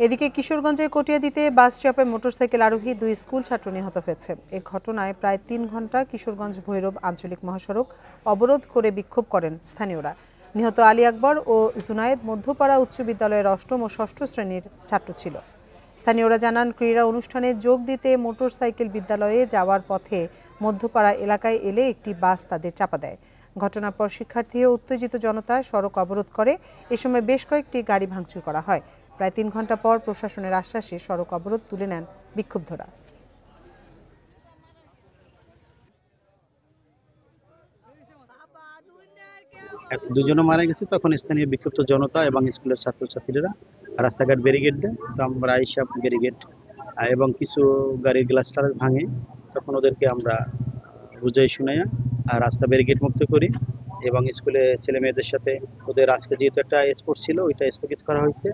এদিকে কিশোরগঞ্জের কটিয়াদীতে বাস চাপায় মোটরসাইকেল আরোহী 2 স্কুল ছাত্র নিহত হয়েছে। এ ঘটনায় প্রায় 3 ঘণ্টা কিশোরগঞ্জ ভৈরব আঞ্চলিক মহাসড়ক অবরোধ করে বিক্ষোভ করেন স্থানীয়রা। নিহত আলী আকবর ও জুনায়েদ মধ্যপাড়া উচ্চ বিদ্যালয়ের 8ম ও 6ষ্ঠ শ্রেণীর ছাত্র ছিল। স্থানীয়রা জানান, ক্রীড়া অনুষ্ঠানে যোগ দিতে মোটরসাইকেল বিদ্যালয়ে যাওয়ার পথে মধ্যপাড়া এলাকায় এলে একটি বাস তাদের চাপা দেয়। ঘটনার পর শিক্ষার্থী ও উত্তেজিত জনতা সড়ক অবরোধ করে। এ সময় বেশ কয়েকটি গাড়ি ভাঙচুর করা হয়। প্রায় 3 ঘণ্টা পর প্রশাসনের আশ্বাসে সড়ক অবরোধ তুলে নেন বিক্ষুব্ধরা। দুজনে মারা গেছে। তখন স্থানীয় বিক্ষুব্ধ জনতা এবং স্কুলের ছাত্রছাত্রীরা রাস্তাঘাট ব্যারিকেড দেয়। তো আমরা আইসা ব্যারিকেড এবং কিছু গাড়ির গ্লাস টালাস ভাঙে। তখন ওদেরকে আমরা বুঝাই শুনাইয়া রাস্তা ব্যারিকেড মুক্ত করি এবং স্কুলে ছেলে মেয়েদের সাথে ওদের আজকে যেহেতু একটা স্পোর্টস ছিল, ওইটা স্থগিত করা হয়েছে।